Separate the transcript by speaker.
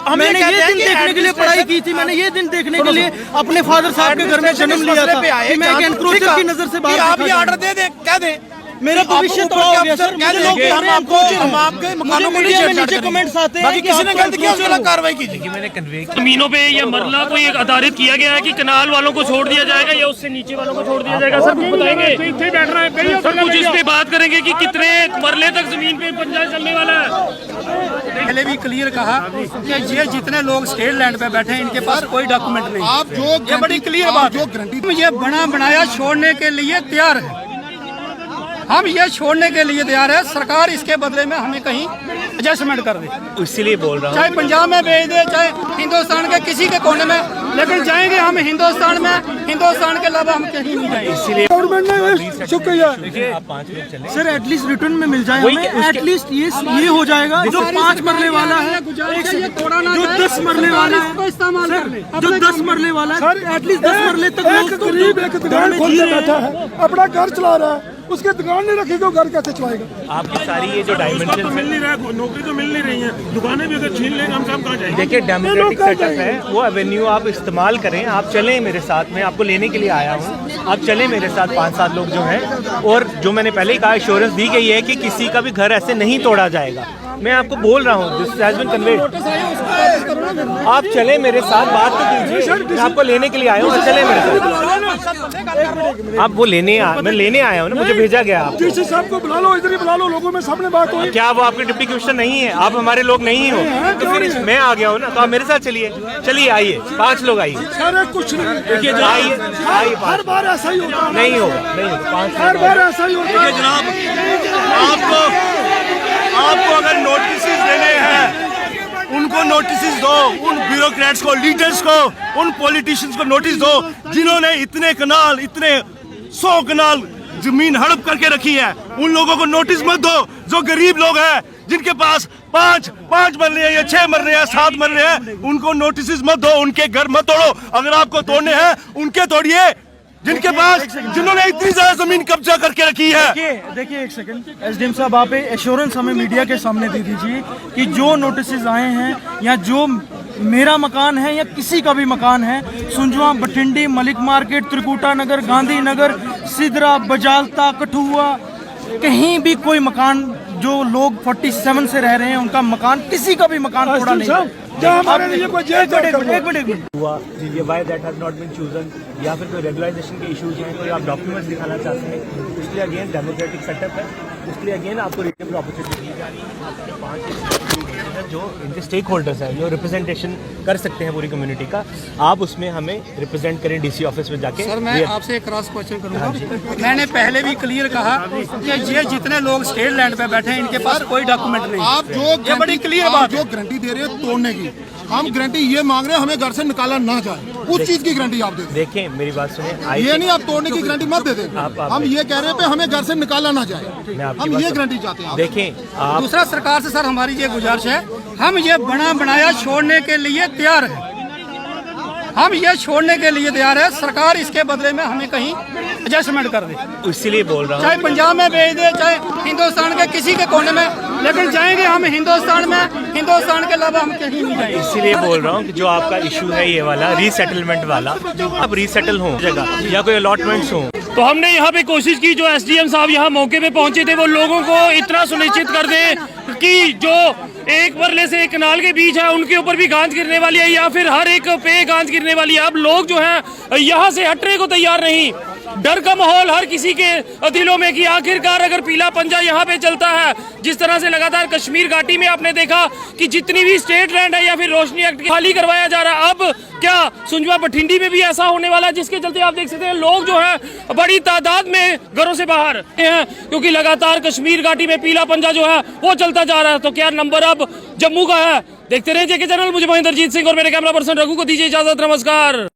Speaker 1: मैंने ये दिन देखने के लिए पढ़ाई की थी, मैंने ये दिन देखने के लिए अपने फादर साहब के घर में जन्म लिया था कि मैं एक एनक्रोचर की नजर से बाहर
Speaker 2: आप ये ऑर्डर दे दें, कह दें
Speaker 1: मेरा भविष्य तो हो गया सर।
Speaker 2: हम आपके मकानों को
Speaker 1: नीचे कमेंट्स आते हैं,
Speaker 2: किसी ने गलत किया उसके खिलाफ कार्रवाई कीजिए।
Speaker 3: मैंने कन्वे जमीनों पे या मरला को एक आधारित किया गया है कि कनाल वालों को छोड़ दिया जाएगा या उससे नीचे वालों को छोड़ दिया जाएगा। सर कुछ बताएंगे, सर कुछ इस पे बात करेंगे कि कितने मरले तक जमीन पे पंचायत चलने वाला है।
Speaker 4: पहले भी क्लियर कहा कि ये जितने लोग स्टेट लैंड पे बैठे हैं इनके पास कोई डॉक्यूमेंट नहीं।
Speaker 2: आप जो
Speaker 4: ये बड़ी क्लियर बात है, ये बना बनाया छोड़ने के लिए तैयार है। हम ये छोड़ने के लिए तैयार है, सरकार इसके बदले में हमें कहीं एडजस्टमेंट कर दे।
Speaker 3: इसलिए बोल रहा हूँ,
Speaker 4: चाहे पंजाब में भेज दे, चाहे हिंदुस्तान के किसी के कोने में, लेकिन जाएंगे हम हिंदुस्तान में, हिंदुस्तान के अलावा हम कहीं नहीं जाएंगे।
Speaker 3: इसलिए
Speaker 1: गवर्नमेंट ने शुक्रिया सर एटलीस्ट रिटर्न में मिल जाए हमें, एटलीस्ट ये हो जाएगा जो 5 मरले वाला है, जो 10 मरले वाला है, जो 10 मरले वाला है, एटलीस्ट 10 मरले तक
Speaker 5: गरीब एक दुकान खोल के बैठा है, अपना घर चला रहा है, उसके दुकान नहीं रखी तो घर कैसे चलाएगा?
Speaker 3: आपकी सारी ये जो डायमेंशन
Speaker 6: मिल नहीं रहा है, नौकरी तो मिल नहीं रही है, दुकानें भी अगर छीन लेंगे हम सब कहाँ जाएंगे?
Speaker 3: देखिए डेमोक्रेटिक सेटअप है, वो एवेन्यू आप इस्तेमाल करें। आप चलें मेरे साथ में, आपको लेने के लिए आया हूँ, आप चलें मेरे साथ 5-7 लोग जो हैं। और जो मैंने पहले ही कहा, एश्योरेंस दी गई है कि किसी का भी घर ऐसे नहीं तोड़ा जाएगा। मैं आपको बोल रहा हूँ, दिस हैज बीन कन्वेड। आप चले मेरे साथ, बात तो कीजिए, मैं आपको लेने के लिए आया हूँ, चले मेरे साथ। आप वो मैं लेने आया हूँ ना, मुझे भेजा गया। आप
Speaker 5: डीसी साहब को बुला लो, इधर ही बुला लो, लोगों में सामने बात हो।
Speaker 3: क्या वो आपके डिप्टी कमिश्नर नहीं है? आप हमारे लोग नहीं हो तो फिर मैं आ गया हूँ ना, तो आप मेरे साथ चलिए। चलिए आइए, 5 लोग आइए।
Speaker 5: अरे कुछ नहीं,
Speaker 3: देखिए आइए,
Speaker 5: हर बार ऐसा ही होता है।
Speaker 3: नहीं होगा, नहीं होगा, 5
Speaker 5: हर बार ऐसा ही होता है
Speaker 2: जनाब। आपको अगर नोटिस देने हैं, उनको नोटिस दो, उन ब्यूरोक्रेट्स को, लीडर्स को, उन पॉलिटिशियंस को नोटिस दो जिन्होंने इतने 100 कनाल जमीन हड़प करके रखी है। उन लोगों को नोटिस मत दो। जो गरीब लोग हैं, जिनके पास 5 मरले हैं या 6 मरले हैं, 7 मरले हैं, उनको नोटिस मत दो, उनके घर मत तोड़ो। अगर आपको तोड़ने हैं उनके तोड़िए, जिन्होंने इतनी ज्यादा जमीन कब्जा करके रखी है।
Speaker 1: देखिए एक सेकंड, एसडीएम साहब आप एश्योरेंस हमें मीडिया के सामने दे दीजिए कि जो नोटिस आए हैं या जो मेरा मकान है या किसी का भी मकान है, सुंजवा, बठिंडी, मलिक मार्केट, त्रिकुटा नगर, गांधी नगर, सिदरा, बजालता, कठुआ, कहीं भी कोई मकान जो लोग 47 से रह रहे हैं उनका मकान, किसी का भी मकान तोड़ा नहीं।
Speaker 5: हमारे लिए कोई
Speaker 1: एक मिनट
Speaker 3: हुआ ये why that has not been chosen, या फिर कोई रेगुलाइजेशन के इश्यूज हैं, कोई आप डॉक्यूमेंट्स दिखाना चाहते हैं, इसलिए अगेन डेमोक्रेटिक सेटअप है, इसलिए अगेन आपको रिटेबल अपॉर्चुनिटी दी जा रही है। आपके 5 जो इनके स्टेक होल्डर्स हैं, जो रिप्रेजेंटेशन कर सकते हैं पूरी कम्युनिटी का, आप उसमें हमें रिप्रेजेंट करें डीसी ऑफिस में जाके।
Speaker 4: सर मैं आपसे एक क्रॉस क्वेश्चन करूंगा। मैंने पहले भी क्लियर कहा कि ये जितने लोग स्टेट लैंड पे बैठे हैं इनके पास कोई डॉक्यूमेंट नहीं।
Speaker 2: आप जो
Speaker 4: ये बड़ी क्लियर बात
Speaker 2: जो गारंटी दे रहे हैं तोड़ने की, हम गारंटी ये मांग रहे हैं हमें घर से निकाला ना जाए, उस चीज की गारंटी आप दे दें।
Speaker 3: देखें मेरी बात सुनिए,
Speaker 2: ये नहीं आप तोड़ने की गारंटी मत दे दें। हम ये कह रहे हैं कि हमें घर से निकाला ना जाए, हम ये गारंटी चाहते हैं।
Speaker 3: देखें आप
Speaker 4: दूसरा, सरकार से सर हमारी ये गुजारिश है, हम ये बना बनाया छोड़ने के लिए तैयार है। हम ये छोड़ने के लिए तैयार है, सरकार इसके बदले में हमें कहीं एडजस्टमेंट कर दे।
Speaker 3: इसीलिए बोल रहा हूँ,
Speaker 4: चाहे पंजाब में भेज दे, चाहे हिंदुस्तान के किसी के कोने में, लेकिन जाएंगे हम हिंदुस्तान में, हिंदुस्तान के अलावा हम कहीं नहीं जाएंगे।
Speaker 3: इसीलिए बोल रहा हूँ कि जो आपका इशू है ये वाला रीसेटलमेंट वाला, अब रीसेटल हो जगह या कोई अलॉटमेंट्स हो। तो हमने यहाँ पे कोशिश की, जो एसडीएम साहब यहाँ मौके पे पहुंचे थे, वो लोगों को इतना सुनिश्चित कर दे कि जो एक मरले से एक कनाल के बीच है उनके ऊपर भी गांज गिरने वाली है या फिर हर एक पे गांज गिरने वाली है। अब लोग जो हैं यहाँ से हटने को तैयार नहीं। डर का माहौल हर किसी के दिलों में कि आखिरकार अगर पीला पंजा यहाँ पे चलता है, जिस तरह से लगातार कश्मीर घाटी में आपने देखा कि जितनी भी स्टेट लैंड है या फिर रोशनी एक्ट खाली करवाया जा रहा है, अब क्या सुंजवा बठिंडी में भी ऐसा होने वाला है, जिसके चलते आप देख सकते हैं लोग जो है बड़ी तादाद में घरों से बाहर हैं, क्योंकि लगातार कश्मीर घाटी में पीला पंजा जो है वो चलता जा रहा है। तो क्या नंबर अब जम्मू का है? देखते रहिए जेके चैनल। मुझे महेंद्रजीत सिंह और मेरे कैमरा पर्सन रघु को दीजिए इजाजत। नमस्कार।